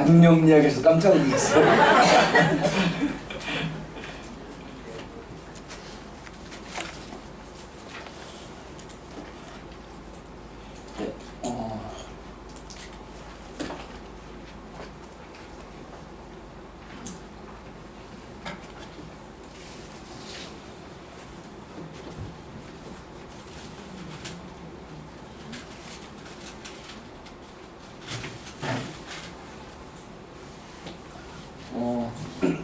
양념 이야기에서 깜짝 놀랐어요.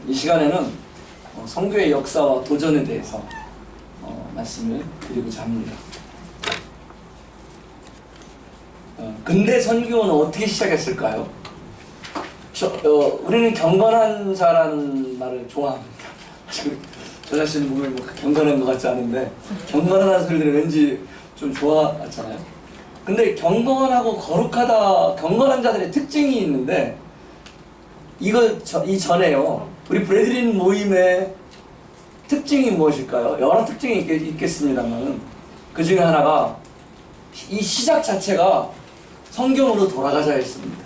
이 시간에는 선교의 역사와 도전에 대해서 말씀을 드리고자 합니다. 근대 선교는 어떻게 시작했을까요? 우리는 경건한 자라는 말을 좋아합니다. 저 자신 보면 뭐 경건한 것 같지 않은데 경건하다는 소리들은 왠지 좀 좋아하잖아요. 근데 경건하고 거룩하다, 경건한 자들의 특징이 있는데 이전에요. 우리 브레드린 모임의 특징이 무엇일까요? 여러 특징이 있겠습니다만 그 중에 하나가 이 시작 자체가 성경으로 돌아가자 했습니다.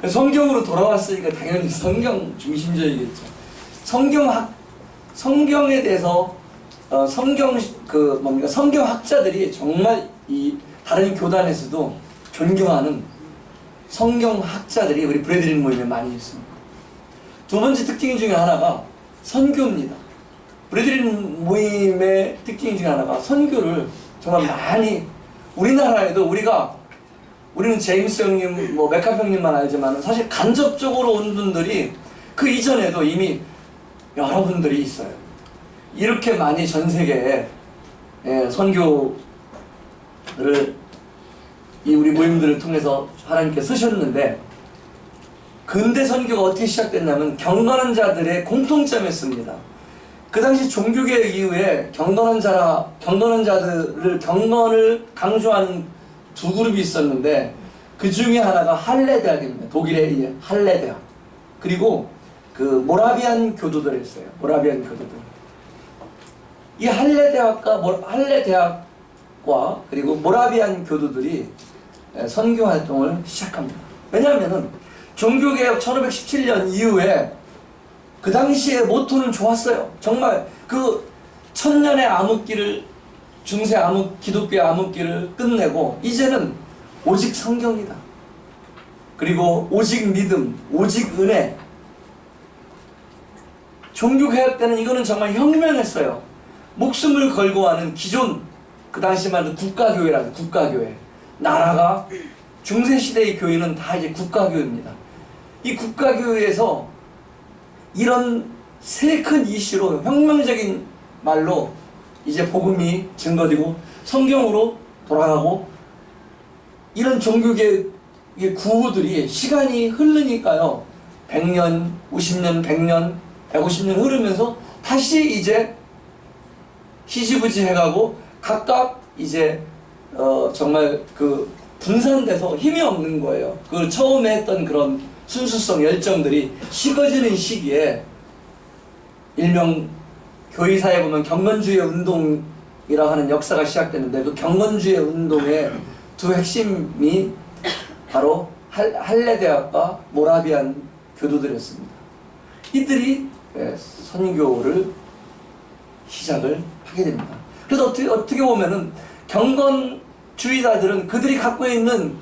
성경으로 돌아왔으니까 당연히 성경 중심적이겠죠. 성경에 대해서 성경학자들이 정말 이 다른 교단에서도 존경하는 성경학자들이 우리 브레드린 모임에 많이 있습니다. 두 번째 특징 중에 하나가 선교입니다. 브레드린 모임의 특징 중에 하나가 선교를 정말 많이, 우리나라에도 우리는 제임스 형님, 메카프 형님만 알지만 사실 간접적으로 온 분들이 그 이전에도 이미 여러분들이 있어요. 이렇게 많이 전 세계에 선교를 우리 모임들을 통해서 하나님께 쓰셨는데, 근대 선교가 어떻게 시작됐냐면 경건한 자들의 공통점이었습니다. 그 당시 종교개혁 이후에 경건한 자들을 경건을 강조하는 두 그룹이 있었는데 그 중에 하나가 할레대학입니다. 독일의 할레대학. 그리고 그 모라비안 교도들이었어요. 모라비안 교도들. 이 할레대학과 그리고 모라비안 교도들이 선교 활동을 시작합니다. 왜냐하면 종교개혁 1517년 이후에 그 당시의 모토는 좋았어요. 정말 그 천년의 암흑기를, 중세 기독교의 암흑기를 끝내고 이제는 오직 성경이다. 그리고 오직 믿음, 오직 은혜. 종교개혁 때는 이거는 정말 혁명했어요. 목숨을 걸고 하는 기존, 그 당시만 해도 국가교회라는 국가교회. 나라가, 중세시대의 교회는 다 이제 국가교회입니다. 이 국가교회에서 이런 세 큰 이슈로 혁명적인 말로 이제 복음이 증거되고 성경으로 돌아가고, 이런 종교개혁의 구호들이 시간이 흐르니까요, 100년, 50년, 100년, 150년 흐르면서 다시 이제 희지부지 해가고 각각 이제 정말 그 분산돼서 힘이 없는 거예요. 그 처음에 했던 그런 순수성, 열정들이 식어지는 시기에 일명 교회사에 보면 경건주의 운동이라고 하는 역사가 시작되는데, 그 경건주의 운동의 두 핵심이 바로 할레대학과 모라비안 교도들이었습니다. 이들이 선교를 시작을 하게 됩니다. 그래서 어떻게 보면은 경건주의자들은 그들이 갖고 있는,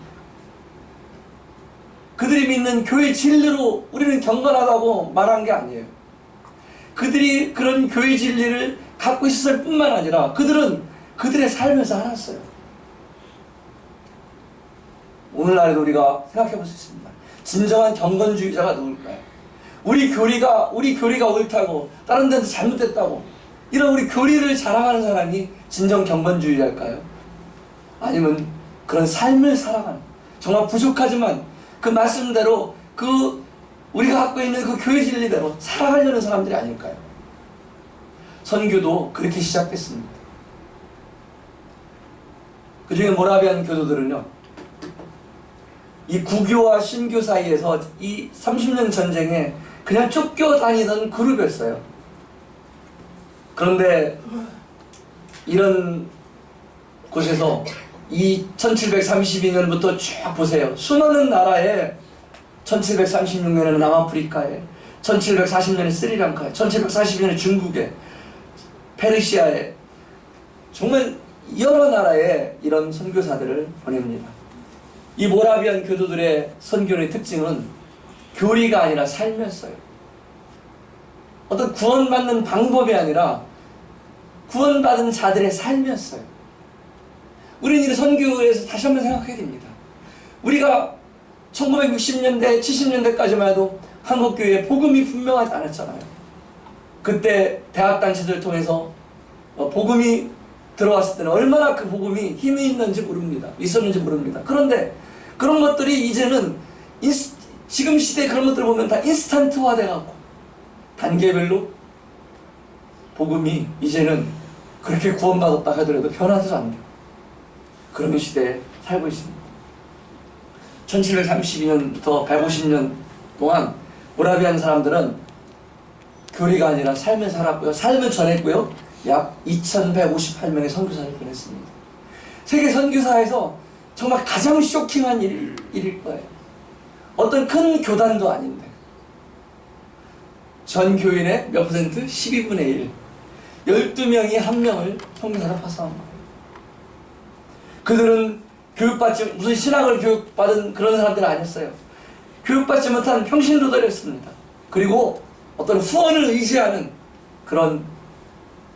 그들이 믿는 교회 진리로 우리는 경건하다고 말한 게 아니에요. 그들이 그런 교회 진리를 갖고 있었을 뿐만 아니라 그들은 그들의 삶에서 살았어요. 오늘날에도 우리가 생각해 볼 수 있습니다. 진정한 경건주의자가 누굴까요? 우리 교리가 옳다고, 다른 데는 잘못됐다고, 이런 우리 교리를 자랑하는 사람이 진정 경건주의자일까요? 아니면 그런 삶을 살아가는, 정말 부족하지만 그 말씀대로 우리가 갖고 있는 그 교회 진리대로 살아가려는 사람들이 아닐까요? 선교도 그렇게 시작됐습니다. 그 중에 모라비안 교도들은요, 이 구교와 신교 사이에서 이 30년 전쟁에 그냥 쫓겨다니던 그룹이었어요. 그런데 이런 곳에서 이 1732년부터 쭉 보세요. 수많은 나라에 1736년에는 남아프리카에, 1740년에 스리랑카에, 1740년에 중국에, 페르시아에, 정말 여러 나라에 이런 선교사들을 보냅니다. 이 모라비안 교도들의 선교의 특징은 교리가 아니라 삶이었어요. 어떤 구원받는 방법이 아니라 구원받은 자들의 삶이었어요. 우리는 이 선교에서 다시 한번 생각해야 됩니다. 우리가 1960년대, 70년대까지만 해도 한국교회에 복음이 분명하지 않았잖아요. 그때 대학단체들을 통해서 복음이 들어왔을 때는 얼마나 그 복음이 힘이 있었는지 모릅니다. 그런데 그런 것들이 이제는 지금 시대에 그런 것들을 보면 다 인스턴트화 돼갖고 단계별로 복음이 이제는 그렇게 구원받았다 하더라도 변화도 안 돼요. 그런 시대에 살고 있습니다. 1732년부터 150년 동안 모라비안 사람들은 교리가 아니라 삶을 살았고요. 삶을 전했고요. 약 2158명의 선교사를 보냈습니다. 세계 선교사에서 정말 가장 쇼킹한 일일 거예요. 어떤 큰 교단도 아닌데 전 교인의 몇 퍼센트? 12분의 1. 12명이 한 명을 선교사로 파송한 거예요. 그들은 교육받지, 무슨 신학을 교육받은 그런 사람들은 아니었어요. 교육받지 못한 평신도들이었습니다. 그리고 어떤 후원을 의지하는 그런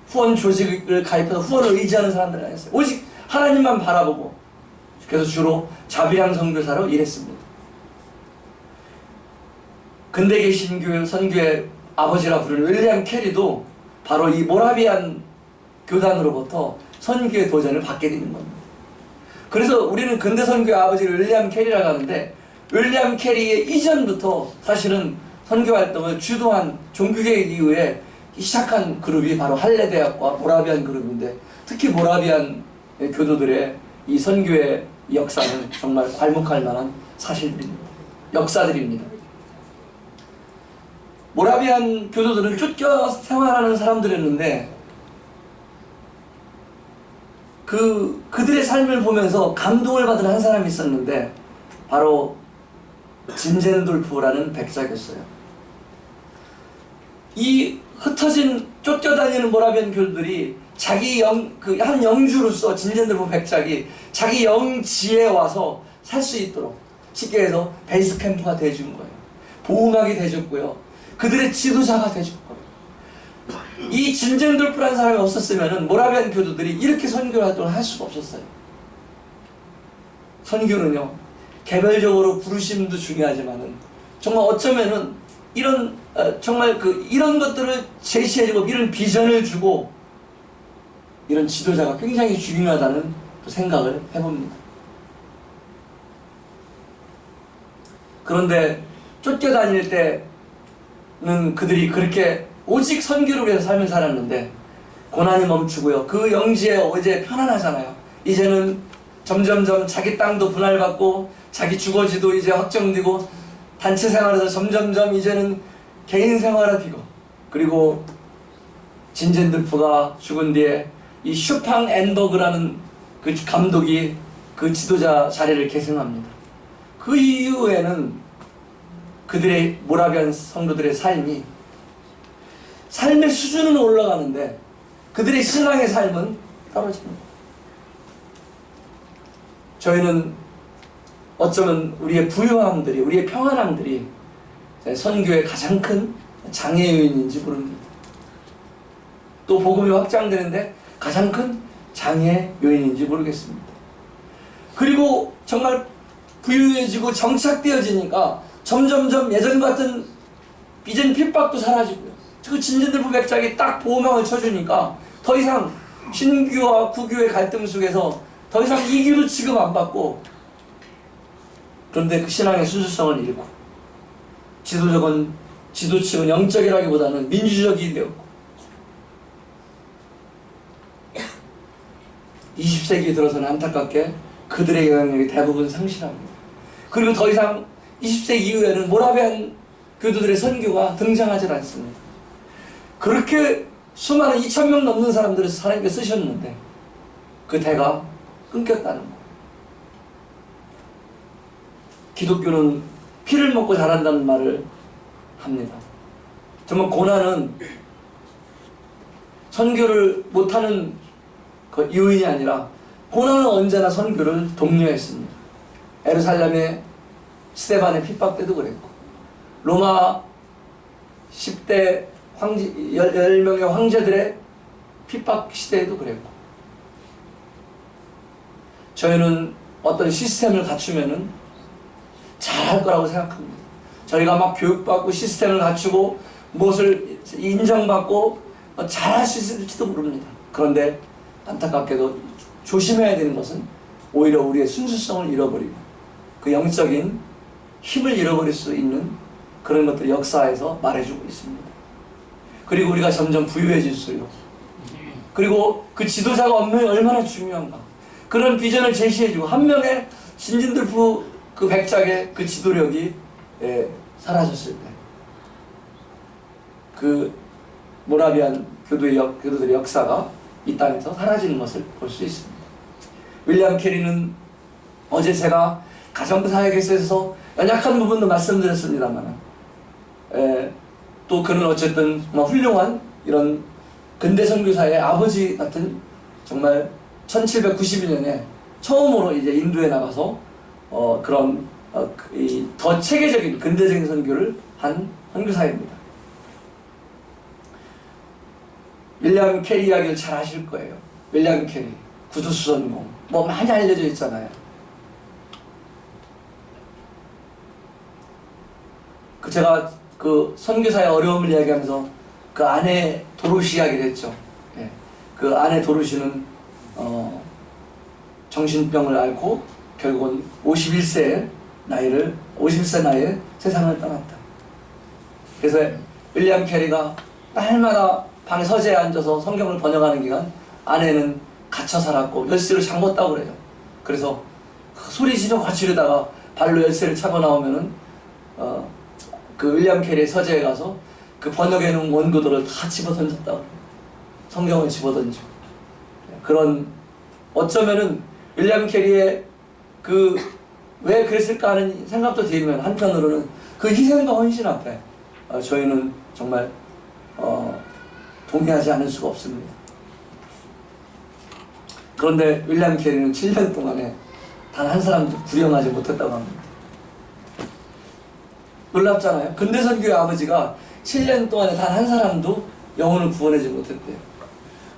후원 조직을 가입해서 후원을 의지하는 사람들은 아니었어요. 오직 하나님만 바라보고, 그래서 주로 자비랑 선교사로 일했습니다. 근대계 신교 선교의 아버지라 부르는 윌리엄 캐리도 바로 이 모라비안 교단으로부터 선교의 도전을 받게 되는 겁니다. 그래서 우리는 근대 선교의 아버지를 윌리엄 캐리라고 하는데, 윌리엄 캐리의 이전부터 사실은 선교 활동을 주도한 종교개혁 이후에 시작한 그룹이 바로 할레대학과 모라비안 그룹인데, 특히 모라비안 교도들의 이 선교의 역사는 정말 괄목할 만한 사실들입니다. 역사들입니다. 모라비안 교도들은 쫓겨 생활하는 사람들이었는데 그들의 삶을 보면서 감동을 받은 한 사람이 있었는데 바로 진젠돌프라는 백작이었어요. 이 흩어진 쫓겨다니는 모라비안 교도들이 자기 한 영주로서 진젠돌프 백작이 자기 영지에 와서 살 수 있도록 쉽게 해서 베이스 캠프가 돼준 거예요. 보호막이 돼줬고요. 그들의 지도자가 돼준 거예요. 이 진젠돌프라는 사람이 없었으면 모라비안 교도들이 이렇게 선교 활동을 할 수가 없었어요. 선교는요, 개별적으로 부르심도 중요하지만은 정말 어쩌면은 이런 정말 이런 것들을 제시해주고 이런 비전을 주고 이런 지도자가 굉장히 중요하다는 생각을 해봅니다. 그런데 쫓겨다닐 때는 그들이 그렇게 오직 선교를 위해서 삶을 살았는데 고난이 멈추고요. 그 영지에 이제 편안하잖아요. 이제는 점점점 자기 땅도 분할받고 자기 주거지도 이제 확정되고 단체 생활에서 점점점 이제는 개인 생활화되고, 그리고 진젠돌프가 죽은 뒤에 이 슈팡 앤버그라는 그 감독이 그 지도자 자리를 계승합니다. 그 이후에는 그들의 모라비안 성도들의 삶의 수준은 올라가는데 그들의 신앙의 삶은 떨어집니다. 저희는 어쩌면 우리의 부유함들이, 우리의 평안함들이 선교의 가장 큰 장애 요인인지 모릅니다. 또 복음이 확장되는데 가장 큰 장애 요인인지 모르겠습니다. 그리고 정말 부유해지고 정착되어지니까 점점점 예전 같은 이젠 핍박도 사라지고요. 그 진젠돌프 백작이 딱 보호막을 쳐주니까 더 이상 신규와 구규의 갈등 속에서 더 이상 이규도 취급 안 받고, 그런데 그 신앙의 순수성을 잃고 지도층은 영적이라기보다는 민주적이 되었고 20세기 들어서는 안타깝게 그들의 영향력이 대부분 상실합니다. 그리고 더 이상 20세기 이후에는 모라비안 교도들의 선교가 등장하지 않습니다. 그렇게 수많은 2000명 넘는 사람들을 하나님께 쓰셨는데 그 대가 끊겼다는 거예요. 기독교는 피를 먹고 자란다는 말을 합니다. 정말 고난은 선교를 못하는 그 요인이 아니라 고난은 언제나 선교를 독려했습니다. 예루살렘의 스데반의 핍박 때도 그랬고, 로마 10대 10명의 황제들의 핍박 시대에도 그랬고, 저희는 어떤 시스템을 갖추면은 잘할 거라고 생각합니다. 저희가 막 교육받고 시스템을 갖추고 무엇을 인정받고 잘할 수 있을지도 모릅니다. 그런데 안타깝게도 조심해야 되는 것은 오히려 우리의 순수성을 잃어버리고 그 영적인 힘을 잃어버릴 수 있는 그런 것들이 역사에서 말해주고 있습니다. 그리고 우리가 점점 부유해질수록, 그리고 그 지도자가 얼마나 중요한가, 그런 비전을 제시해주고 한 명의 신진들프 그 백작의 그 지도력이 사라졌을 때 그 모라비안 교도들의 역사가 이 땅에서 사라지는 것을 볼 수 있습니다. 윌리엄 캐리는 어제 제가 가정사역에서 연약한 부분도 말씀드렸습니다만, 또 그는 어쨌든 정말 훌륭한 이런 근대 선교사의 아버지 같은, 정말 1791년에 처음으로 이제 인도에 나가서 그런 더 체계적인 근대적인 선교를 한 선교사입니다. 윌리엄 캐리 이야기를 잘 아실 거예요. 윌리엄 캐리 구두수선공 뭐 많이 알려져 있잖아요. 제가 그 선교사의 어려움을 이야기하면서 그 아내 도로시 이야기를 했죠. 그 아내 도로시는 정신병을 앓고 결국은 51세 나이에 세상을 떠났다. 그래서 윌리엄 캐리가 날마다 방에 서재에 앉아서 성경을 번역하는 기간 아내는 갇혀 살았고 열쇠를 잠궜다고 그래요. 그래서 소리 지르 거치르다가 발로 열쇠를 차고 나오면은 그 윌리엄 캐리의 서재에 가서 그 번역해놓은 원고들을 다 집어던졌다고 그래요. 성경을 집어던지고. 그런, 어쩌면은 윌리엄 캐리의 그 왜 그랬을까 하는 생각도 들면 한편으로는 그 희생과 헌신 앞에 저희는 정말 동의하지 않을 수가 없습니다. 그런데 윌리엄 캐리는 7년 동안에 단 한 사람도 구령하지 못했다고 합니다. 놀랍잖아요. 근대선교의 아버지가 7년 동안에 단 한 사람도 영혼을 구원하지 못했대요.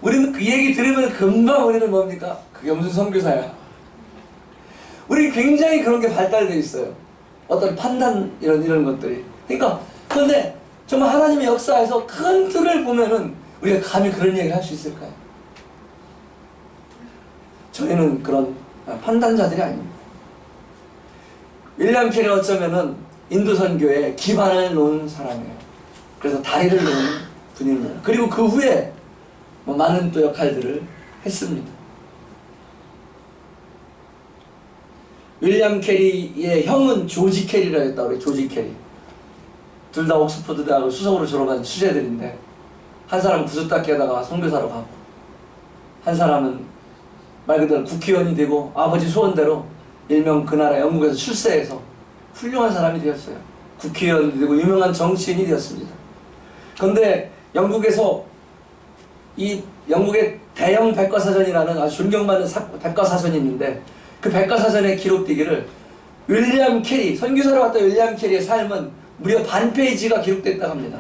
우리는 그 얘기 들으면 금방 우리는 뭡니까? 그게 무슨 선교사야? 우리 굉장히 그런 게 발달되어 있어요. 어떤 판단 이런 것들이. 그러니까 그런데 정말 하나님의 역사에서 큰 틀을 보면은 우리가 감히 그런 얘기를 할 수 있을까요? 저희는 그런 판단자들이 아닙니다. 윌리엄 캐리 어쩌면은 인도 선교에 기반을 놓은 사람이에요. 그래서 다리를 놓은 분입니다. 그리고 그 후에 많은 또 역할들을 했습니다. 윌리엄 캐리의 형은 조지 캐리라 했다고 그래요. 조지 캐리. 둘 다 옥스퍼드 대학을 수석으로 졸업한 수재들인데, 한 사람은 구두닦이 하다가 선교사로 가고, 한 사람은 말 그대로 국회의원이 되고 아버지 소원대로 일명 그 나라 영국에서 출세해서 훌륭한 사람이 되었어요. 국회의원이 되고 유명한 정치인이 되었습니다. 그런데 영국에서 이 영국의 대형 백과사전이라는 아주 존경받는 백과사전이 있는데, 그 백과사전에 기록되기를 윌리엄 캐리, 선교사로 왔던 윌리엄 캐리의 삶은 무려 반 페이지가 기록됐다고 합니다.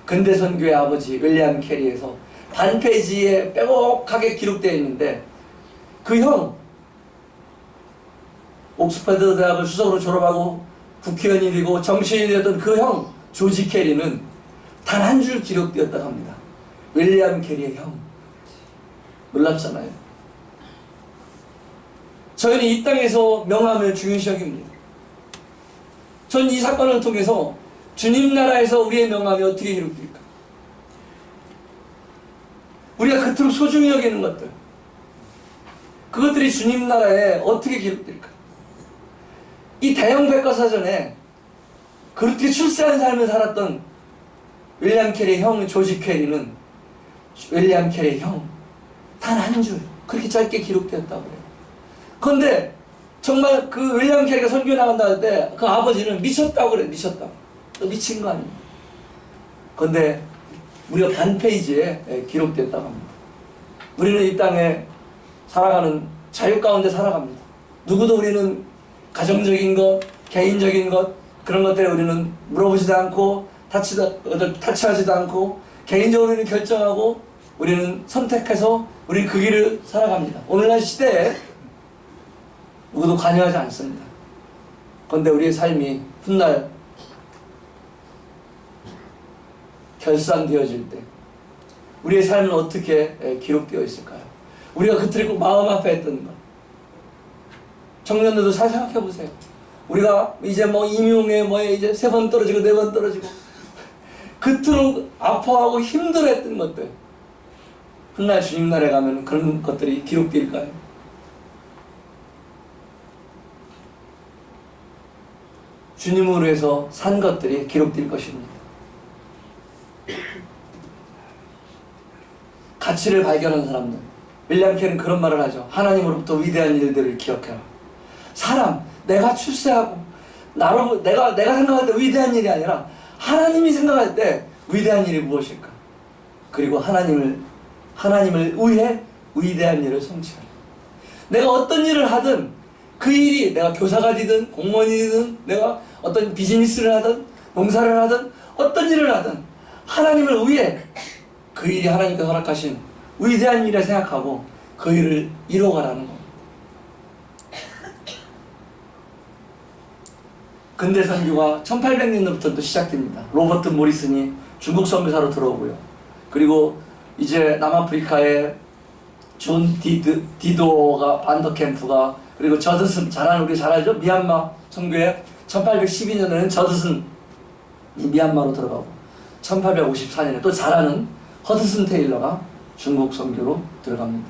근대 선교의 아버지 윌리엄 캐리에서 반 페이지에 빼곡하게 기록되어 있는데, 그 형, 옥스퍼드 대학을 수석으로 졸업하고 국회의원이 되고 정치인이 되었던 그 형 조지 캐리는 단 한 줄 기록되었다고 합니다. 윌리엄 캐리의 형. 놀랍잖아요. 저희는 이 땅에서 명함을 중요시 여깁니다. 전 이 사건을 통해서 주님 나라에서 우리의 명함이 어떻게 기록될까? 우리가 그토록 소중히 여기는 것들, 그것들이 주님 나라에 어떻게 기록될까? 이 대형 백과사전에 그렇게 출세한 삶을 살았던 윌리엄 캐리의 형 조지 캐리는 윌리엄 캐리의 형 단 한 줄 그렇게 짧게 기록되었다고 해요. 그런데 정말 그 윌리엄 캐리가 선교 나간다 할 때 그 아버지는 미쳤다고 그래. 미쳤다고. 너 미친 거 아니야. 그런데 무려 반 페이지에 기록됐다고 합니다. 우리는 이 땅에 살아가는 자유 가운데 살아갑니다. 누구도 우리는 가정적인 것, 개인적인 것, 그런 것들에 우리는 물어보지도 않고 타치하지도 않고 개인적으로 우리는 결정하고 우리는 선택해서 우리는 그 길을 살아갑니다. 오늘날 시대에 누구도 관여하지 않습니다. 그런데 우리의 삶이 훗날 결산되어질 때 우리의 삶은 어떻게 기록되어 있을까요? 우리가 그토록 마음 앞에 했던 것. 청년들도 잘 생각해 보세요. 우리가 이제 뭐 임용에 뭐에 이제 3번 떨어지고 4번 떨어지고 그토록 아파하고 힘들어했던 것들. 훗날 주님 나라에 가면 그런 것들이 기록될까요? 주님으로 해서 산 것들이 기록될 것입니다. 가치를 발견한 사람들. 윌리엄 캐리는 그런 말을 하죠. 하나님으로부터 위대한 일들을 기억해라. 사람, 내가 출세하고 내가 생각할 때 위대한 일이 아니라 하나님이 생각할 때 위대한 일이 무엇일까? 그리고 하나님을 위해 위대한 일을 성취하라. 내가 어떤 일을 하든 그 일이 내가 교사가 되든 공무원이 되든 내가 어떤 비즈니스를 하든 농사를 하든 어떤 일을 하든 하나님을 위해 그 일이 하나님께서 허락하신 위대한 일을 생각하고 그 일을 이뤄가라는 겁니다. 근대 선교가 1800년부터 또 시작됩니다. 로버트 모리슨이 중국 선교사로 들어오고요. 그리고 이제 남아프리카의 존 디도어가 반더캠프가 그리고 저드슨 우리 잘 알죠? 미얀마 선교에 1812년에는 저드슨이 미얀마로 들어가고 1854년에 또 잘 아는 허드슨 테일러가 중국 선교로 들어갑니다.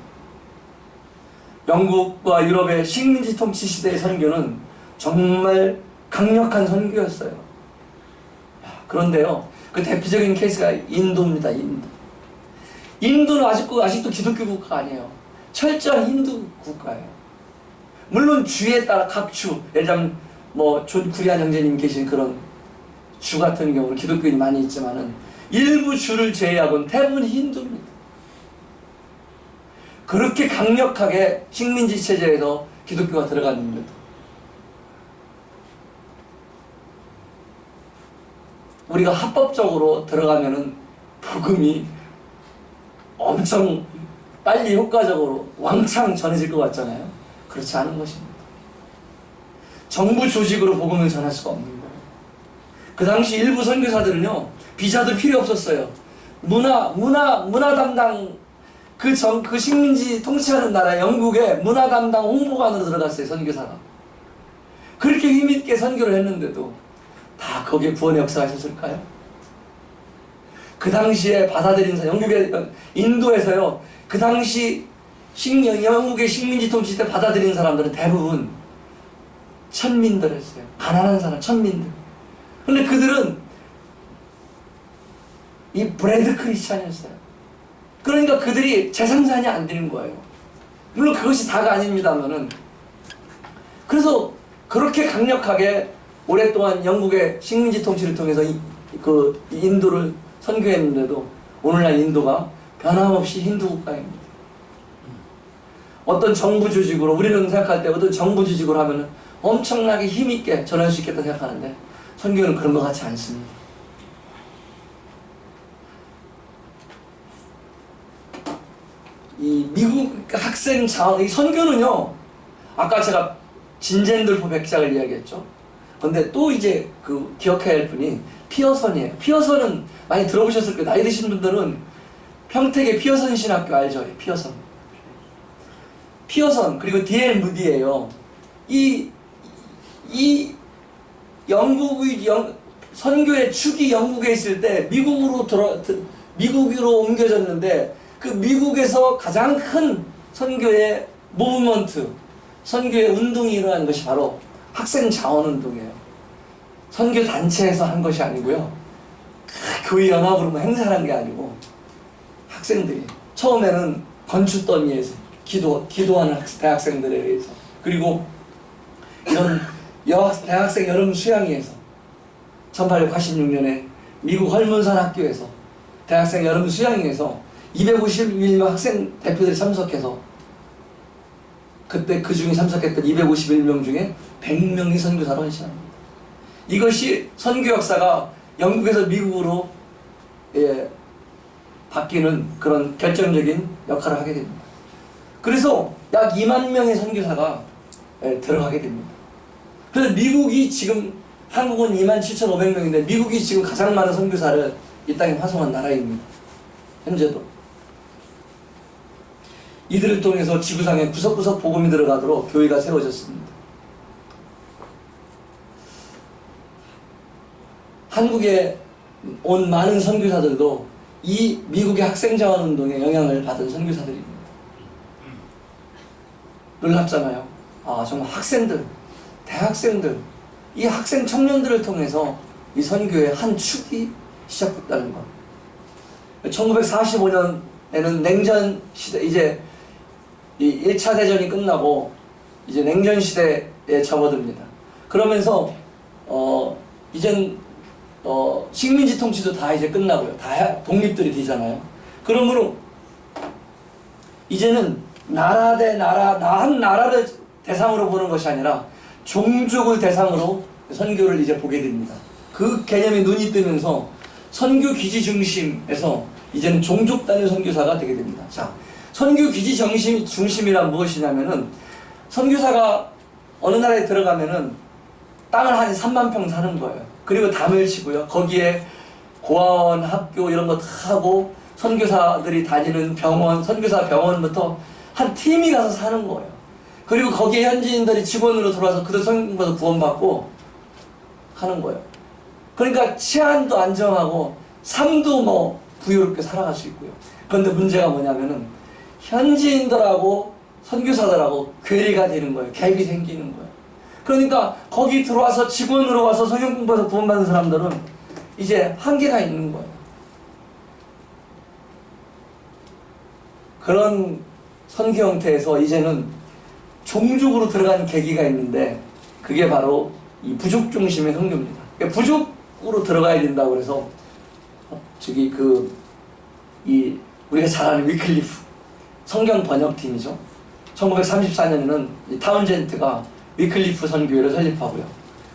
영국과 유럽의 식민지 통치 시대의 선교는 정말 강력한 선교였어요. 그런데요, 그 대표적인 케이스가 인도입니다. 인도는 아직도 기독교 국가가 아니에요. 철저한 힌두 국가예요. 물론 주에 따라 각 주, 예를 들면 뭐 존 쿠리안 형제님 계신 그런 주 같은 경우는 기독교인이 많이 있지만은 일부 주를 제외하고는 대부분 힌두입니다. 그렇게 강력하게 식민지 체제에서 기독교가 들어갔는데도 우리가 합법적으로 들어가면은 복음이 엄청 빨리 효과적으로 왕창 전해질 것 같잖아요. 그렇지 않은 것입니다. 정부 조직으로 복음을 전할 수가 없는 거예요. 그 당시 일부 선교사들은요, 비자도 필요 없었어요. 문화 담당 그 식민지 통치하는 나라 영국의 문화 담당 홍보관으로 들어갔어요. 선교사가. 그렇게 힘있게 선교를 했는데도 다 거기에 구원의 역사가 있었을까요? 그 당시에 받아들인 인도에서요, 그 당시 영국의 식민지 통치 때 받아들인 사람들은 대부분 천민들이었어요. 가난한 사람, 천민들. 근데 그들은 이 브레드 크리스찬이었어요. 그러니까 그들이 재생산이 안 되는 거예요. 물론 그것이 다가 아닙니다만은. 그래서 그렇게 강력하게 오랫동안 영국의 식민지 통치를 통해서 그 인도를 선교했는데도 오늘날 인도가 변함없이 힌두 국가입니다. 어떤 정부 조직으로 우리는 생각할 때 어떤 정부 조직으로 하면은 엄청나게 힘있게 전할 수 있겠다 생각하는데 선교는 그런 것 같지 않습니다. 이 미국 학생 자원, 이 선교는요, 아까 제가 진젠들포 백작을 이야기했죠. 근데 또 이제 그 기억해야 할 분이 피어선이에요. 피어선은 많이 들어보셨을 거예요. 나이 드신 분들은 평택의 피어선 신학교 알죠? 피어선 그리고 D.L. 무디예요. 이 영국의 선교의 축이 영국에 있을 때 미국으로 옮겨졌는데 그 미국에서 가장 큰 선교의 무브먼트, 선교의 운동이 일어난 것이 바로 학생 자원 운동이에요. 선교 단체에서 한 것이 아니고요. 교회 연합으로 행사한 게 아니고 학생들이 처음에는 건축더미에서 기도하는 대학생들에 의해서, 그리고 이런 대학생 여름 수양회에서 1886년에 미국 헐문산 학교에서 대학생 여름 수양회에서 251명 학생 대표들이 참석해서 그때 그 중에 참석했던 251명 중에 100명이 선교사로 헌신합니다. 이것이 선교 역사가 영국에서 미국으로 바뀌는 그런 결정적인 역할을 하게 됩니다. 그래서 약 2만 명의 선교사가 들어가게 됩니다. 그래서 미국이 지금 한국은 27,500명인데 미국이 지금 가장 많은 선교사를 이 땅에 파송한 나라입니다. 현재도. 이들을 통해서 지구상에 구석구석 복음이 들어가도록 교회가 세워졌습니다. 한국에 온 많은 선교사들도 이 미국의 학생자원운동에 영향을 받은 선교사들입니다. 놀랍잖아요. 아, 정말 학생들, 대학생들, 이 학생 청년들을 통해서 이 선교의 한 축이 시작됐다는 것. 1945년에는 냉전 시대, 이제 이 1차 대전이 끝나고 이제 냉전 시대에 접어듭니다. 그러면서 이젠 식민지 통치도 다 이제 끝나고요. 다 독립들이 되잖아요. 그러므로 이제는 나라 대 나라, 한 나라를 대상으로 보는 것이 아니라 종족을 대상으로 선교를 이제 보게 됩니다. 그 개념에 눈이 뜨면서 선교 기지 중심에서 이제는 종족 단위 선교사가 되게 됩니다. 자, 선교 기지 중심이란 무엇이냐면은 선교사가 어느 나라에 들어가면은 땅을 한 3만 평 사는 거예요. 그리고 담을 치고요. 거기에 고아원, 학교 이런 거 다 하고 선교사들이 다니는 병원, 선교사 병원부터 한 팀이 가서 사는 거예요. 그리고 거기에 현지인들이 직원으로 들어와서 그들 성경받아 구원받고 하는 거예요. 그러니까 치안도 안정하고 삶도 뭐 부유롭게 살아갈 수 있고요. 그런데 문제가 뭐냐면은 현지인들하고 선교사들하고 괴리가 되는 거예요. 갭이 생기는 거예요. 그러니까 거기 들어와서 직원으로 와서 성경 공부해서 구원받은 사람들은 이제 한계가 있는 거예요. 그런 선교 형태에서 이제는 종족으로 들어가는 계기가 있는데 그게 바로 이 부족 중심의 선교입니다. 그러니까 부족으로 들어가야 된다고 그래서 우리가 잘 아는 위클리프 성경 번역팀이죠. 1934년에는 타운젠트가 위클리프 선교회를 설립하고요.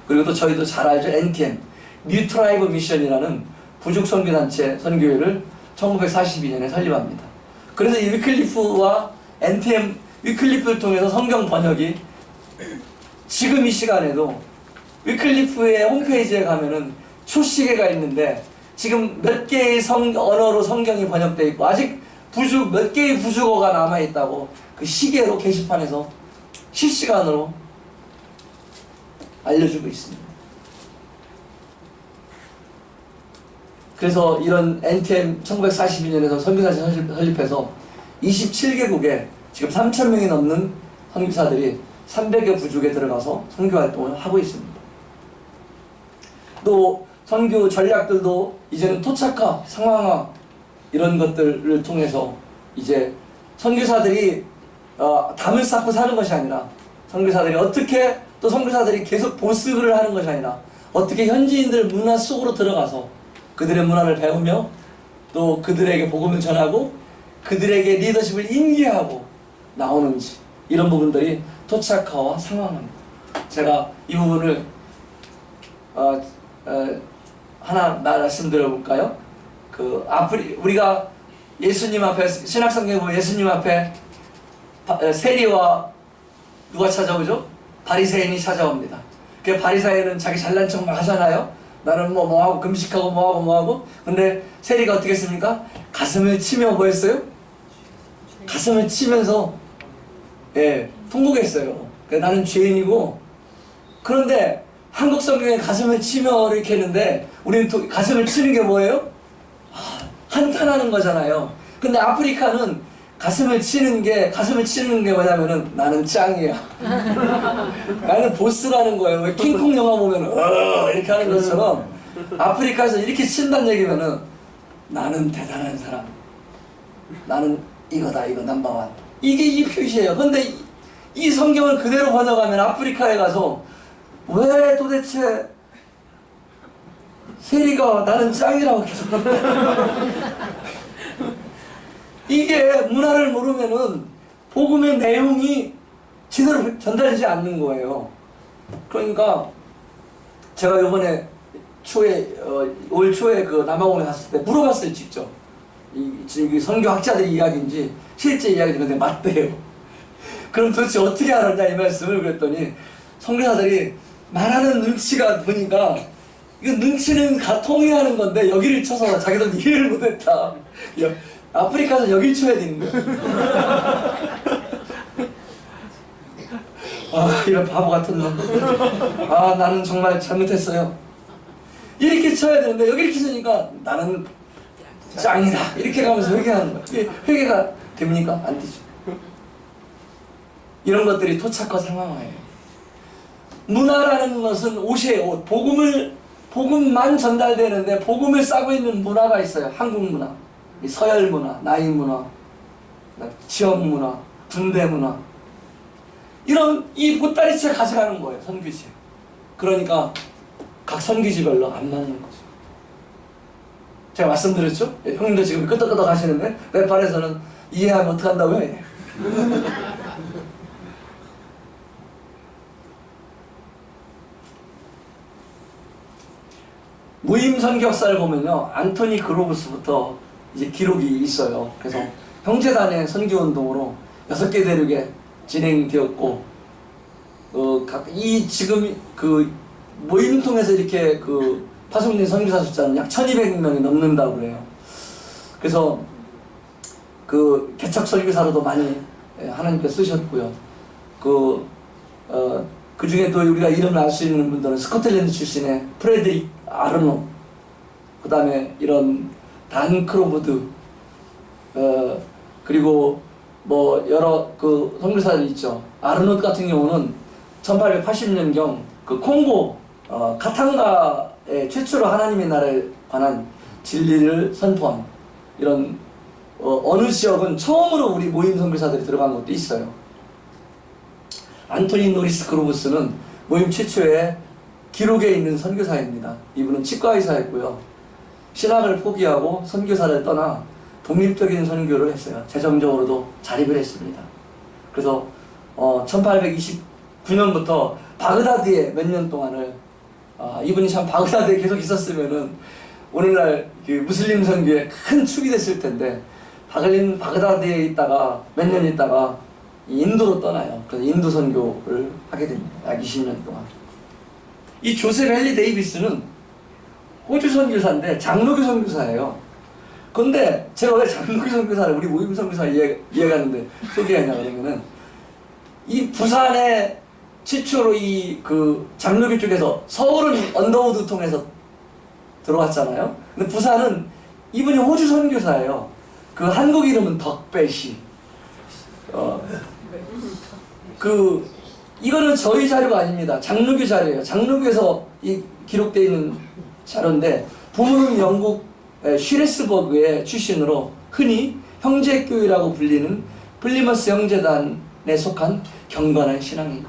그리고 또 저희도 잘 알죠. NTM 뉴 트라이브 미션이라는 부족 선교단체 선교회를 1942년에 설립합니다. 그래서 이 위클리프와 NTM 위클리프를 통해서 성경 번역이 지금 이 시간에도 위클리프의 홈페이지에 가면은 초시계가 있는데 지금 몇 개의 언어로 성경이 번역되어 있고 아직 몇 개의 부족어가 남아있다고 그 시계로 게시판에서 실시간으로 알려주고 있습니다. 그래서 이런 NTM 1942년에서 선교사를 설립해서 27개국에 지금 3,000명이 넘는 선교사들이 300여 부족에 들어가서 선교활동을 하고 있습니다. 또 선교 전략들도 이제는 토착화, 상황화 이런 것들을 통해서 이제 선교사들이 담을 쌓고 사는 것이 아니라 선교사들이 어떻게 또 선교사들이 계속 보습을 하는 것이 아니라 어떻게 현지인들 문화 속으로 들어가서 그들의 문화를 배우며 또 그들에게 복음을 전하고 그들에게 리더십을 인계하고 나오는지 이런 부분들이 토착화와 상황합니다. 제가 이 부분을 하나 말씀드려 볼까요? 우리가 예수님 앞에 신약성경에 보면 예수님 앞에 세리와 누가 찾아오죠? 바리새인이 찾아옵니다. 그 바리새인은 자기 잘난 척만 하잖아요. 나는 뭐하고 금식하고 뭐하고 근데 세리가 어떻게 했습니까? 가슴을 치며 뭐 했어요? 가슴을 치면서 통곡했어요. 나는 죄인이고. 그런데 한국 성경에 가슴을 치며 이렇게 했는데 우리는 또 가슴을 치는 게 뭐예요? 한탄하는 거잖아요. 근데 아프리카는 가슴을 치는 게 뭐냐면은 나는 짱이야. 나는 보스라는 거예요. 왜 킹콩 영화 보면 이렇게 하는 것처럼 아프리카에서 이렇게 친다는 얘기면은 나는 대단한 사람. 나는 이거다, 이거 넘버원. 이게 이 표시예요. 근데 이 성경을 그대로 번역하면 아프리카에 가서 왜 도대체 세리가 나는 짱이라고 계속 이게 문화를 모르면은 복음의 내용이 제대로 전달되지 않는 거예요. 그러니까 제가 이번에 올 초에 그 남아공에 갔을 때 물어봤어요. 직접 이 선교학자들이 이야기인지 실제 이야기인지. 근데 맞대요. 그럼 도대체 어떻게 알았냐 이 말씀을 그랬더니 선교사들이 말하는 눈치가 보니까 이거 눈치는 통일하는 건데 여기를 쳐서 자기들 이해를 못했다. 아프리카에서 여기를 쳐야 되는 거야. 아, 이런 바보 같은 놈. 아, 나는 정말 잘못했어요. 이렇게 쳐야 되는데 여기 이렇게 치니까 나는 짱이다. 이렇게 가면서 회개하는 거야. 이게 회개가 됩니까? 안 되죠. 이런 것들이 토착화 상황이에요. 문화라는 것은 옷이에요. 옷. 복음만 전달되는데 복음을 싸고 있는 문화가 있어요. 한국 문화, 서열 문화, 나이 문화, 지역 문화, 군대 문화. 이런 이 보따리째 가져가는 거예요. 선교지. 그러니까 각 선교지별로 안 맞는 거죠. 제가 말씀드렸죠? 형님도 지금 끄덕끄덕 하시는데 네팔에서는 이해하면 어떡한다고요? 무임 선교사를 보면요, 안토니 그로브스부터 이제 기록이 있어요. 그래서 형제단의 선교운동으로 6개 대륙에 진행되었고, 이 지금 그 모임 통해서 이렇게 그 파송된 선교사 숫자는 약 1200명이 넘는다고 그래요. 그래서 그 개척 선교사로도 많이 하나님께 쓰셨고요. 그 중에 또 우리가 이름을 알 수 있는 분들은 스코틀랜드 출신의 프레드릭 아르노, 그 다음에 이런 단 크로보드, 그리고 뭐 여러 그 선교사들이 있죠. 아르노 같은 경우는 1880년경 그 콩고 카탕가에 최초로 하나님의 나라에 관한 진리를 선포한 이런 어느 지역은 처음으로 우리 모임 선교사들이 들어간 것도 있어요. 안토니 노리스 그로브스는 모임 최초의 기록에 있는 선교사입니다. 이분은 치과의사였고요. 신학을 포기하고 선교사를 떠나 독립적인 선교를 했어요. 재정적으로도 자립을 했습니다. 그래서 1829년부터 바그다드에 몇 년 동안을 이분이 참 바그다드에 계속 있었으면은 오늘날 그 무슬림 선교에 큰 축이 됐을 텐데 바그다드에 있다가 몇 년 있다가 인도로 떠나요. 그래서 인도 선교를 하게 됩니다. 약 20년 동안. 이 조셉 헨리 데이비스는 호주 선교사인데 장로교 선교사예요. 근데 제가 왜 장로교 선교사를 우리 모임 선교사 이해가는데 소개하냐 그러면은 이 부산에 최초로 이 그 장로교 쪽에서 서울은 언더우드 통해서 들어왔잖아요. 근데 부산은 이분이 호주 선교사예요. 그 한국 이름은 덕배시. 이거는 저희 자료가 아닙니다. 장로교 자료예요. 장로교에서 이 기록되어 있는 자료인데 부모는 영국 슈레스버그의 출신으로 흔히 형제교회라고 불리는 플리머스 형제단에 속한 경건한 신앙이에요.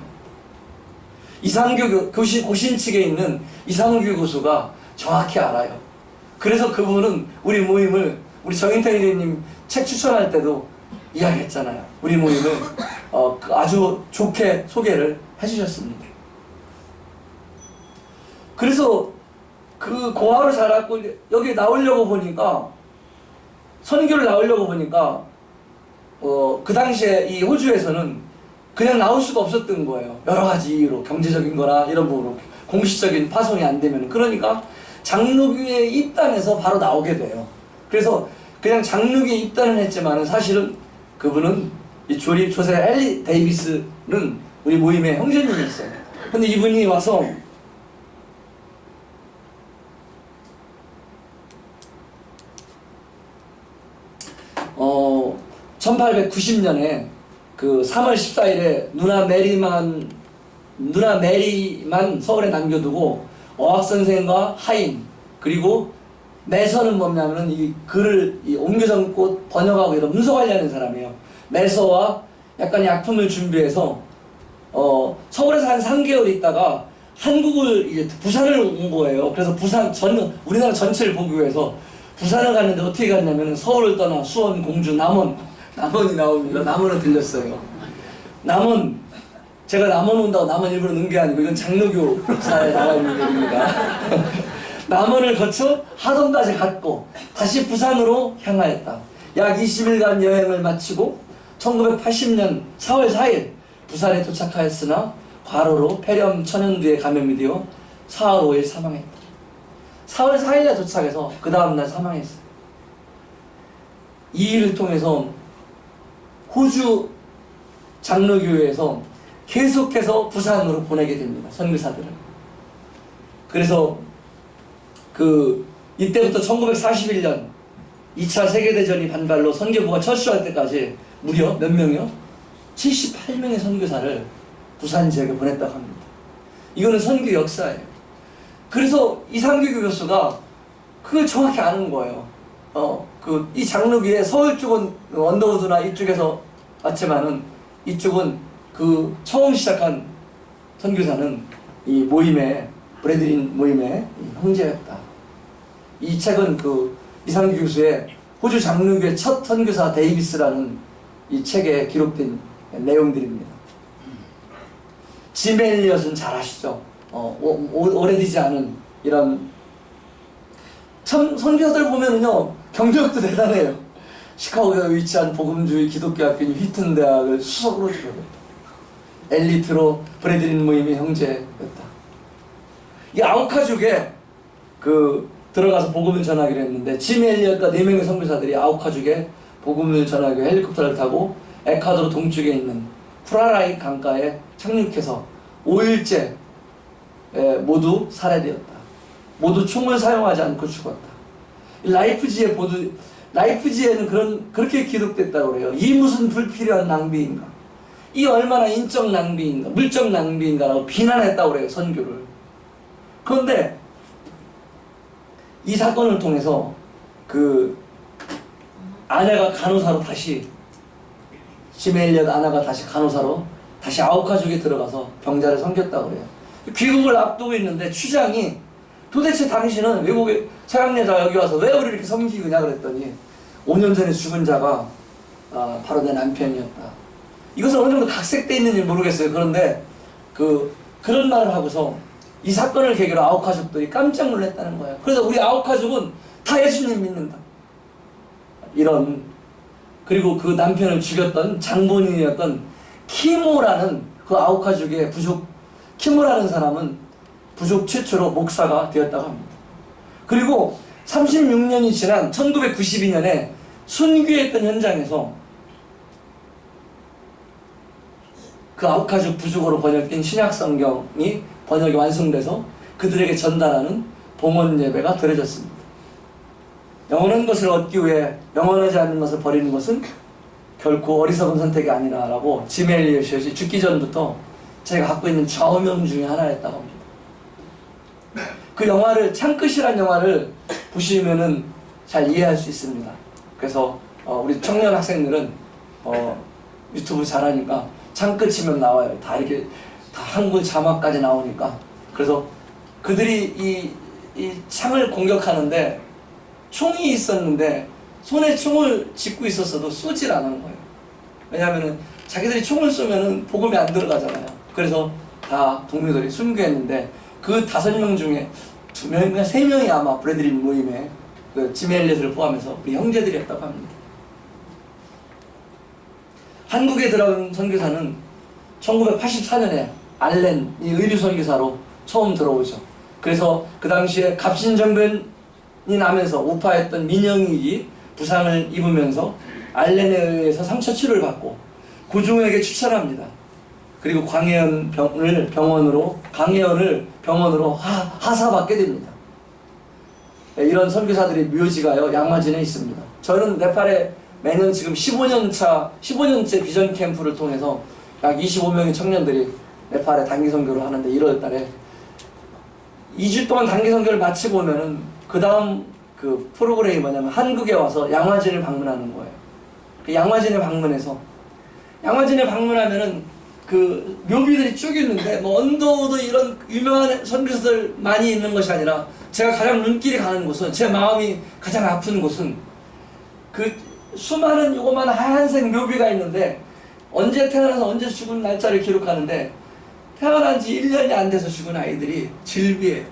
이상교 고신 측에 있는 이상교 교수가 정확히 알아요. 그래서 그분은 우리 모임을 우리 정인태 의원님 책 추천할 때도 이야기했잖아요. 우리 모임을 아주 좋게 소개를 해주셨습니다. 그래서 그 고아를 자랐고 여기 나오려고 보니까 선교를 나오려고 보니까 그 당시에 이 호주에서는 그냥 나올 수가 없었던 거예요. 여러 가지 이유로 경제적인 거나 이런 부분으로 공식적인 파송이 안 되면 그러니까 장로교에 입단해서 바로 나오게 돼요. 그래서 그냥 장로교에 입단을 했지만 사실은 그분은 이 조셉 헨리 데이비스는 우리 모임의 형제님이었어요. 근데 이분이 와서 1890년에 그 3월 14일에 누나 메리만 서울에 남겨두고 어학선생과 하인 그리고 매서는 뭐냐면은 이 글을 옮겨 적고 번역하고 이런 문서 관리하는 사람이에요. 매서와 약간의 약품을 준비해서 서울에서 한 3개월 있다가 한국을 이제 부산을 온 거예요. 그래서 우리나라 전체를 보기 위해서 부산을 갔는데 어떻게 갔냐면 서울을 떠나 수원, 공주, 남원이 나옵니다. 남원을 들렸어요. 제가 남원 온다고 남원 일부러 넣은 게 아니고 이건 장로교사에 나와 있는 얘기입니다. 남원을 거쳐 하동까지 갔고 다시 부산으로 향하였다. 약 20일간 여행을 마치고 1980년 4월 4일 부산에 도착하였으나 과로로 폐렴 천연두에 감염이 되어 4월 5일 사망했다. 4월 4일에 도착해서 그 다음날 사망했어요. 이 일을 통해서 호주 장로교회에서 계속해서 부산으로 보내게 됩니다. 선교사들을. 그래서 이때부터 1941년 2차 세계대전이 반발로 선교부가 철수할 때까지 무려 몇 명이요? 78명의 선교사를 부산 지역에 보냈다고 합니다. 이거는 선교 역사예요. 그래서 이상규 교수가 그걸 정확히 아는 거예요. 이 장로교회 서울 쪽은 언더우드나 이쪽에서 왔지만은 이쪽은 처음 시작한 선교사는 이 모임의 브래들린 모임의 형제였다. 이 책은 이상규 교수의 호주 장로교회 첫 선교사 데이비스라는 이 책에 기록된 내용들입니다. 짐 엘리엇은 잘 아시죠? 오래되지 않은 이런 참 선교사들 보면은요 경력도 대단해요. 시카고에 위치한 복음주의 기독교 학교인 휘튼 대학을 수석으로 졸업했다. 엘리트로 브래들린 모임의 형제였다. 이 아우카죽에 들어가서 복음을 전하기로 했는데 짐 엘리엇과 4명의 선교사들이 아우카죽에 복음을 전하기 위해 헬리콥터를 타고 에콰도르 동쪽에 있는 프라라이 강가에 착륙해서 5일째 모두 살해되었다. 모두 총을 사용하지 않고 죽었다. 라이프지에는 그렇게 기록됐다고 그래요. 이 무슨 불필요한 낭비인가? 이 얼마나 인적 낭비인가? 물적 낭비인가라고 비난했다고 그래요. 선교를. 그런데 이 사건을 통해서 아내가 간호사로 짐 엘리엇 아내가 다시 간호사로 다시 아우카죽에 들어가서 병자를 섬겼다고 그래요. 귀국을 앞두고 있는데 추장이 도대체 당신은 외국의 서양 여자가 여기 와서 왜 우리를 이렇게 섬기느냐 그랬더니 5년 전에 죽은 자가 바로 내 남편이었다. 이것은 어느 정도 각색되어 있는지 모르겠어요. 그런데 그런 말을 하고서 이 사건을 계기로 아우카죽들이 깜짝 놀랐다는 거예요. 그래서 우리 아우카죽은 다 예수님 믿는다. 그리고 그 남편을 죽였던 장본인이었던 키모라는 아우카죽의 부족 키모라는 사람은 부족 최초로 목사가 되었다고 합니다. 그리고 36년이 지난 1992년에 순교했던 현장에서 아우카죽 부족으로 번역된 신약성경이 번역이 완성돼서 그들에게 전달하는 봉헌 예배가 드려졌습니다. 영원한 것을 얻기 위해 영원하지 않는 것을 버리는 것은 결코 어리석은 선택이 아니라 라고 짐 엘리엇이 죽기 전부터 제가 갖고 있는 좌우명 중에 하나였다고 합니다. 그 영화를 창끝이라는 영화를 보시면은 잘 이해할 수 있습니다. 그래서 우리 청년 학생들은 유튜브 잘하니까 창끝이면 나와요. 다 한글 자막까지 나오니까. 그래서 그들이 이 창을 공격하는데 총이 있었는데 손에 총을 쥐고 있었어도 쏘질 않은 거예요. 왜냐하면은 자기들이 총을 쏘면은 복음이 안 들어가잖아요. 그래서 다 동료들이 순교했는데 그 5명 중에 2명인가 3명이 아마 브래들린 모임에 짐 엘리엇을 포함해서 우리 형제들이었다고 합니다. 한국에 들어온 선교사는 1984년에 알렌 이 의류 선교사로 처음 들어오죠. 그래서 그 당시에 갑신정변이 나면서 우파했던 민영익이 부상을 입으면서 알렌에 의해서 상처 치료를 받고 고종에게 추천합니다. 그리고 강혜연을 병원으로 하사받게 됩니다. 이런 선교사들의 묘지가요 양화진에 있습니다. 저는 네팔에 매년 지금 15년째 비전 캠프를 통해서 약 25명의 청년들이 네팔에 단기 선교를 하는데 1월 달에 2주 동안 단기 선교를 마치고 오면은 그 다음 프로그램이 뭐냐면 한국에 와서 양화진을 방문하는 거예요. 양화진에 방문하면은 그 묘비들이 쭉 있는데 뭐 언더우드 이런 유명한 선교사들 많이 있는 것이 아니라 제가 가장 눈길이 가는 곳은, 제 마음이 가장 아픈 곳은 그 수많은 요거만 하얀색 묘비가 있는데 언제 태어나서 언제 죽은 날짜를 기록하는데 태어난 지 1년이 안 돼서 죽은 아이들이 질비해요.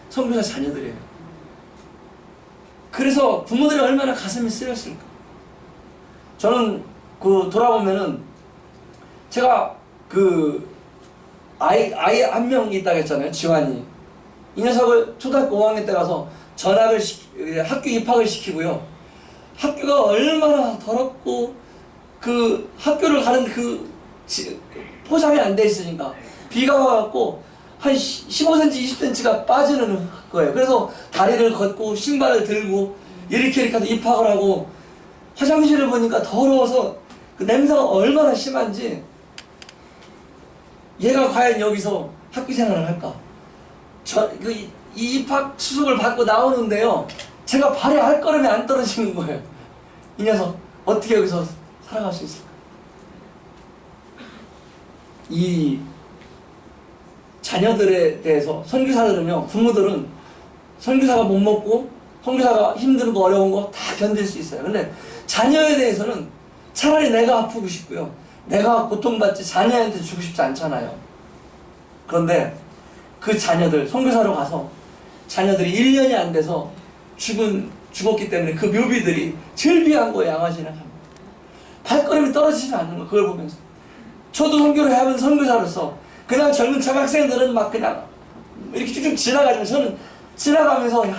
선교사 자녀들이에요. 그래서 부모들이 얼마나 가슴이 쓰였을까. 저는 그 돌아보면은 제가 그 아이 한 명 있다고 했잖아요. 지환이. 이 녀석을 초등학교 5학년 때 가서 학교 입학을 시키고요. 학교가 얼마나 더럽고 그 학교를 가는 그 포장이 안 돼 있으니까 비가 와갖고 한 15cm, 20cm가 빠지는 거예요. 그래서 다리를 걷고 신발을 들고 이렇게 해서 입학을 하고, 화장실을 보니까 더러워서 그 냄새가 얼마나 심한지, 얘가 과연 여기서 학교 생활을 할까? 이 입학 수속을 받고 나오는데요, 제가 발에 발걸음이 안 떨어지는 거예요. 이 녀석 어떻게 여기서 살아갈 수 있을까? 이 자녀들에 대해서 선교사들은요, 부모들은 선교사가 못 먹고 선교사가 힘든 거 어려운 거 다 견딜 수 있어요. 근데 자녀에 대해서는 차라리 내가 아프고 싶고요, 내가 고통받지 자녀한테 주고 싶지 않잖아요. 그런데 그 자녀들, 선교사로 가서 자녀들이 1년이 안 돼서 죽었기 때문에 그 묘비들이 즐비한 거에 양아지는 합니다. 발걸음이 떨어지지 않는 거예요. 그걸 보면서 저도 선교를 해본 선교사로서 그냥 젊은 초등학생들은 막 그냥 이렇게 쭉쭉 지나가지만, 저는 지나가면서 야,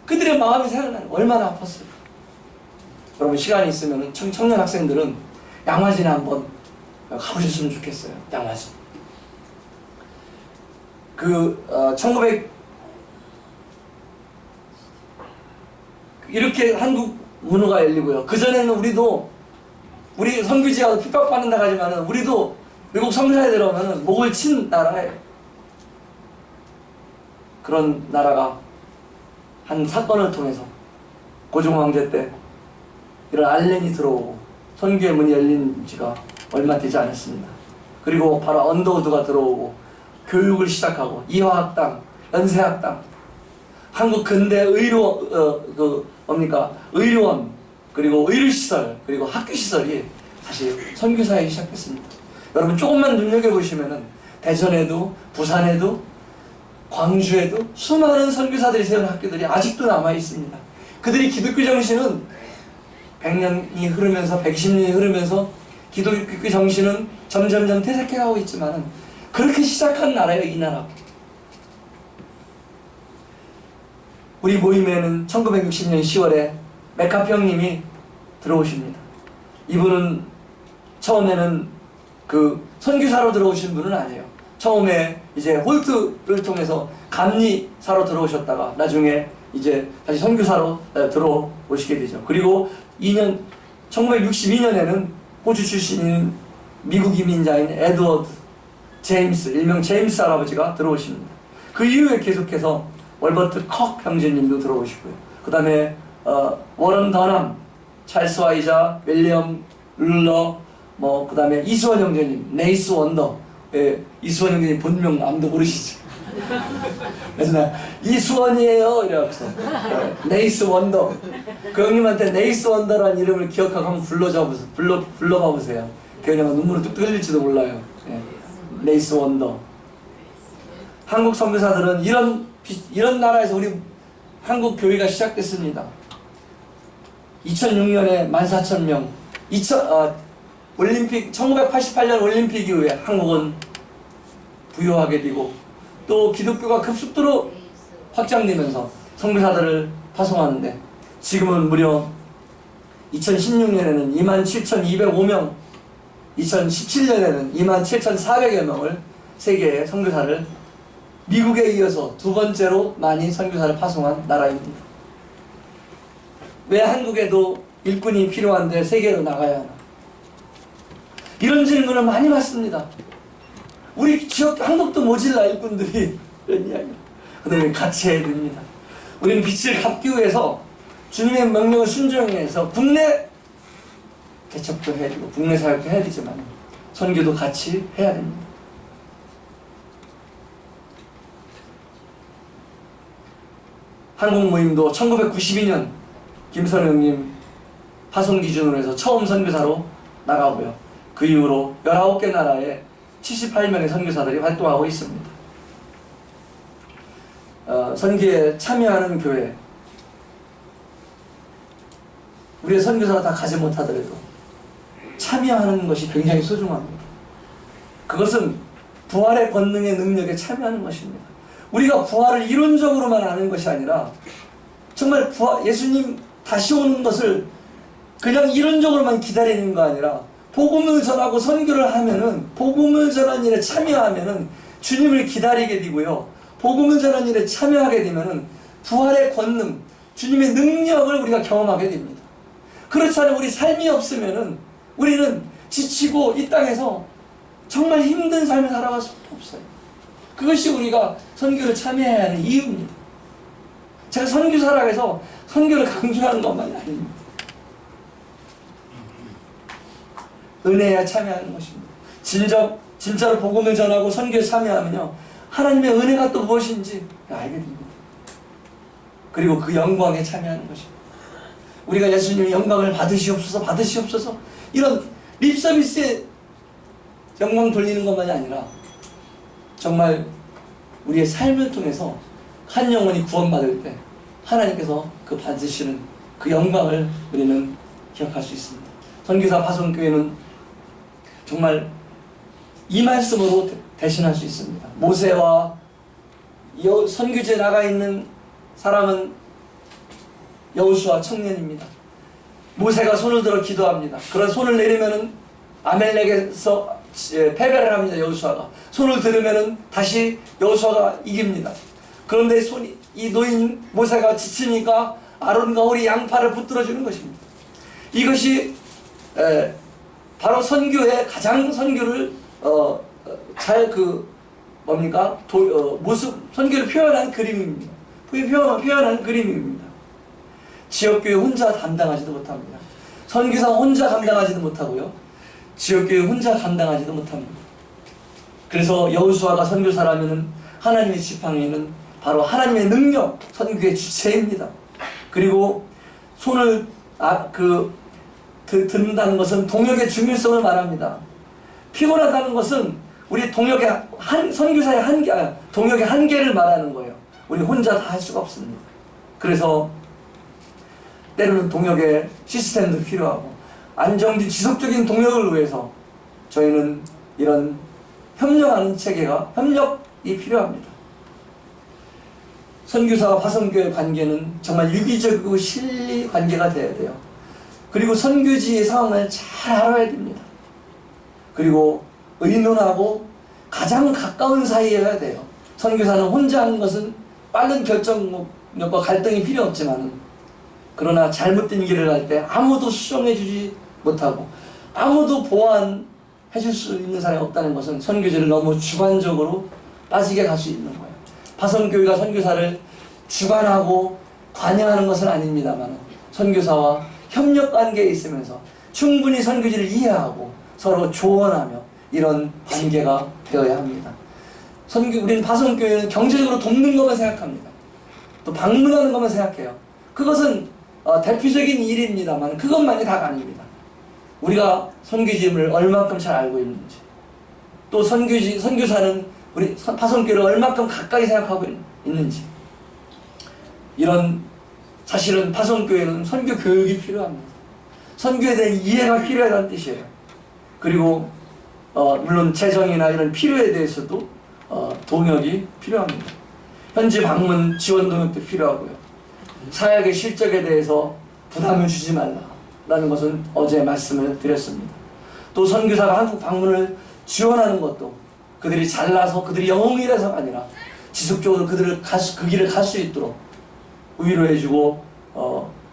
그들의 마음이 생각나는 거예요. 얼마나 아팠을까. 여러분, 시간이 있으면 청년 학생들은 양화진에 한번 가보셨으면 좋겠어요. 양화진. 1900 이렇게 한국 문호가 열리고요. 그전에는 우리 선교지가 핍박받는다 하지만은 우리도 외국 선교사에 들어오면은 목을 친 나라예요. 그런 나라가 한 사건을 통해서 고종 황제 때 이런 알렌이 들어오고 선교의 문이 열린 지가 얼마 되지 않았습니다. 그리고 바로 언더우드가 들어오고 교육을 시작하고 이화학당, 연세학당, 한국 근대 의료원, 그리고 의료시설, 그리고 학교시설이 사실 선교사에 시작했습니다. 여러분, 조금만 눈여겨보시면은 대전에도, 부산에도, 광주에도 수많은 선교사들이 세운 학교들이 아직도 남아있습니다. 그들이 기독교 정신은 100년이 흐르면서 120년이 흐르면서 기독교 정신은 점점점 퇴색해가고 있지만은 그렇게 시작한 나라예요, 이 나라. 우리 모임에는 1960년 10월에 맥카피 형님이 들어오십니다. 이분은 처음에는 그 선교사로 들어오신 분은 아니에요. 처음에 이제 홀트를 통해서 감리사로 들어오셨다가 나중에 이제 다시 선교사로 들어오시게 되죠. 그리고 1962년에는 호주 출신인 미국 이민자인 에드워드 제임스, 일명 제임스 할아버지가 들어오십니다. 그 이후에 계속해서 월버트 컥 형제님도 들어오시고요. 그 다음에 워런 더남, 찰스 와이자, 윌리엄 룰러, 그 다음에 이수원 형제님, 네이스 원더. 예, 이수원 형제님 본명 아무도 모르시죠? 그래서 나 이수원이에요 이래서 네이스 원더. 그 형님한테 네이스 원더라는 이름을 기억하고 한번 불러봐 보세요. 그 형님은 눈물이 뚝뚝 흘릴지도 몰라요. 예, 네이스 원더. 한국 선교사들은 이런 나라에서 우리 한국 교회가 시작됐습니다. 2006년에 14,000명, 1988년 올림픽 이후에 한국은 부유하게 되고 또 기독교가 급속도로 확장되면서 선교사들을 파송하는데, 지금은 무려 2016년에는 27,205명, 2017년에는 27,400여 명을 세계의 선교사를, 미국에 이어서 두 번째로 많이 선교사를 파송한 나라입니다. 왜 한국에도 일꾼이 필요한데 세계로 나가야 하나? 이런 질문을 많이 받습니다. 우리 지역 한국도 모질라 일꾼들이 이런 이야기. 그런데 같이 해야 됩니다. 우리는 빛을 갖기 위해서 주님의 명령을 순종해서 국내 개척도 해야 되고 국내 사역도 해야 되지만 선교도 같이 해야 됩니다. 한국 모임도 1992년 김선영님 파송 기준으로 해서 처음 선교사로 나가고요. 그 이후로 19개 나라에 78명의 선교사들이 활동하고 있습니다. 선교에 참여하는 교회, 우리의 선교사가 다 가지 못하더라도 참여하는 것이 굉장히 소중합니다. 그것은 부활의 권능의 능력에 참여하는 것입니다. 우리가 부활을 이론적으로만 아는 것이 아니라 정말 예수님 다시 오는 것을 그냥 이론적으로만 기다리는 거 아니라 복음을 전하고 선교를 하면은, 복음을 전하는 일에 참여하면은 주님을 기다리게 되고요. 복음을 전하는 일에 참여하게 되면은 부활의 권능, 주님의 능력을 우리가 경험하게 됩니다. 그렇지 않으면 우리 삶이 없으면은 우리는 지치고 이 땅에서 정말 힘든 삶을 살아갈 수밖에 없어요. 그것이 우리가 선교를 참여해야 하는 이유입니다. 제가 선교사라고 해서 선교를 강조하는 것만이 아닙니다. 은혜에 참여하는 것입니다. 진짜로 복음을 전하고 선교에 참여하면요, 하나님의 은혜가 또 무엇인지 알게 됩니다. 그리고 그 영광에 참여하는 것입니다. 우리가 예수님의 영광을 받으시옵소서, 받으시옵소서, 이런 립서비스에 영광 돌리는 것만이 아니라 정말 우리의 삶을 통해서 한 영혼이 구원받을 때 하나님께서 그 받으시는 그 영광을 우리는 기억할 수 있습니다. 선교사 파송교회는 정말 이 말씀으로 대신할 수 있습니다. 모세와 선교지에 나가 있는 사람은 여호수아 청년입니다. 모세가 손을 들어 기도합니다. 그런 손을 내리면은 아멜렉에서 패배를 합니다. 여호수아가 손을 들으면은 다시 여호수아가 이깁니다. 그런데 이 노인 모세가 지치니까 아론과 홀이 양팔을 붙들어 주는 것입니다. 이것이 바로 선교의 가장 선교를 잘 모습 선교를 표현한 그림입니다. 표현한 그림입니다. 지역교회 혼자 감당하지도 못합니다. 선교사 혼자 감당하지도 못하고요. 지역교회 혼자 감당하지도 못합니다. 그래서 여호수아가 선교사라면 하나님의 지팡이는 바로 하나님의 능력, 선교의 주체입니다. 그리고 손을 든다는 것은 동역의 중요성을 말합니다. 피곤하다는 것은 우리 선교사의 동역의 한계를 말하는 거예요. 우리 혼자 다 할 수가 없습니다. 그래서 때로는 동역의 시스템도 필요하고 안정된 지속적인 동역을 위해서 저희는 이런 협력하는 체계가 협력이 필요합니다. 선교사와 파송교의 관계는 정말 유기적이고 실리 관계가 되어야 돼요. 그리고 선교지의 상황을 잘 알아야 됩니다. 그리고 의논하고 가장 가까운 사이여야 돼요. 선교사는 혼자 하는 것은 빠른 결정력과 갈등이 필요 없지만, 그러나 잘못된 길을 갈 때 아무도 수정해주지 못하고 아무도 보완해줄 수 있는 사람이 없다는 것은 선교지를 너무 주관적으로 빠지게 갈 수 있는 거예요. 파송교회가 선교사를 주관하고 관여하는 것은 아닙니다만 선교사와 협력관계에 있으면서 충분히 선교지를 이해하고 서로 조언하며 이런 관계가 되어야 합니다. 우리는 파송교회는 경제적으로 돕는 것만 생각합니다. 또 방문하는 것만 생각해요. 그것은 대표적인 일입니다만 그것만이 다가 아닙니다. 우리가 선교지를 얼마큼 잘 알고 있는지, 또 선교사는 우리 파송교회를 얼마큼 가까이 생각하고 있는지, 이런 사실은 파송교회는 선교 교육이 필요합니다. 선교에 대한 이해가 필요하다는 뜻이에요. 그리고 물론 재정이나 이런 필요에 대해서도 동역이 필요합니다. 현지 방문 지원 동역도 필요하고요. 사역의 실적에 대해서 부담을 주지 말라라는 것은 어제 말씀을 드렸습니다. 또 선교사가 한국 방문을 지원하는 것도 그들이 잘나서 그들이 영웅이라서가 아니라 지속적으로 그 길을 갈 수 있도록 위로해주고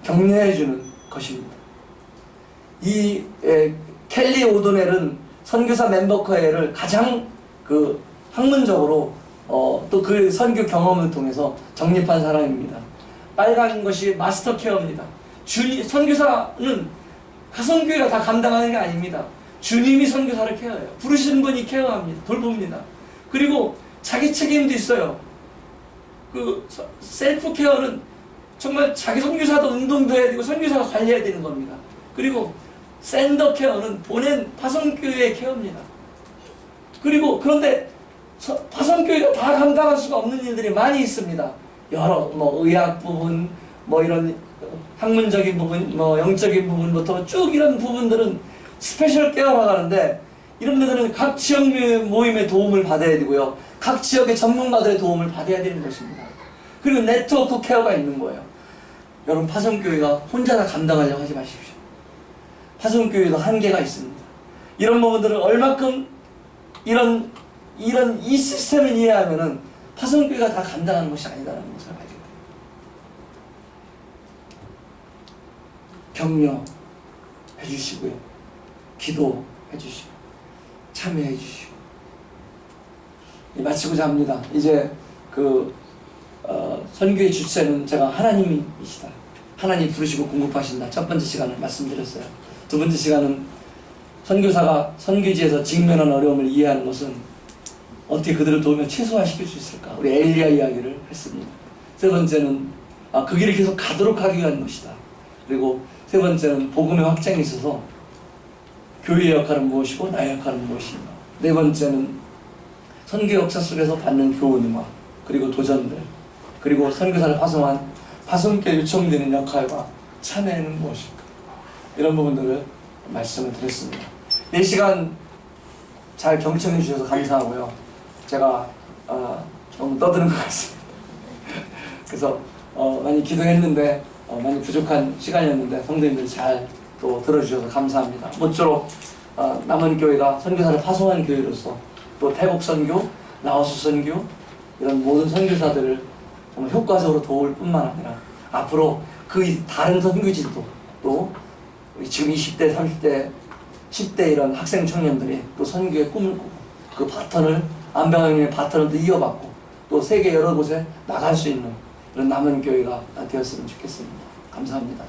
격려해주는 것입니다. 이 켈리 오도넬은 선교사 멤버회를 가장 학문적으로 또 그 선교 경험을 통해서 정립한 사람입니다. 빨간 것이 마스터 케어입니다. 선교사는 가성교회가 다 감당하는 게 아닙니다. 주님이 선교사를 케어해요. 부르시는 분이 케어합니다. 돌봅니다. 그리고 자기 책임도 있어요. 그 셀프 케어는 정말 자기 선교사도 운동도 해야 되고 선교사가 관리해야 되는 겁니다. 그리고 샌더 케어는 보낸 파송교회의 케어입니다. 그리고 그런데 파송교회가 다 감당할 수가 없는 일들이 많이 있습니다. 여러 의학 부분, 이런 학문적인 부분, 영적인 부분부터 쭉 이런 부분들은 스페셜 케어라고 하는데, 이런 데들은 각 지역 모임의 도움을 받아야 되고요. 각 지역의 전문가들의 도움을 받아야 되는 것입니다. 그리고 네트워크 케어가 있는 거예요. 여러분, 파송교회가 혼자 다 감당하려고 하지 마십시오. 파송교회도 한계가 있습니다. 이런 부분들을 얼마큼 이 시스템을 이해하면은 파송교회가 다 감당하는 것이 아니다라는 것을 알게 돼요. 격려해 주시고요. 기도해 주시고 참여해 주시고. 마치고자 합니다. 이제 선교의 주체는 제가 하나님이시다. 하나님 부르시고 공급하신다. 첫 번째 시간을 말씀드렸어요. 두 번째 시간은 선교사가 선교지에서 직면한 어려움을 이해하는 것은 어떻게 그들을 도우며 최소화시킬 수 있을까? 우리 엘리야 이야기를 했습니다. 세 번째는 그 길을 계속 가도록 하기 위한 것이다. 그리고 세 번째는 복음의 확장에 있어서 교회의 역할은 무엇이고 나의 역할은 무엇인가. 네 번째는 선교 역사 속에서 받는 교훈과 그리고 도전들, 그리고 선교사를 파송한 파송교에 요청되는 역할과 참여는 무엇일까. 이런 부분들을 말씀을 드렸습니다. 이 시간 잘 경청해 주셔서 감사하고요. 제가 너무 떠드는 것 같습니다. 그래서 많이 기도했는데 많이 부족한 시간이었는데 성도님들 잘 또 들어주셔서 감사합니다. 모쪼록 남은 교회가 선교사를 파송한 교회로서 또 태국 선교, 라오스 선교 이런 모든 선교사들을 정말 효과적으로 도울 뿐만 아니라 앞으로 그 다른 선교지도 또 지금 20대, 30대, 10대 이런 학생 청년들이 또 선교의 꿈을 꾸고 그 바턴을 안병학님의 바턴을 또 이어받고 또 세계 여러 곳에 나갈 수 있는 그런 남은 교회가 되었으면 좋겠습니다. 감사합니다.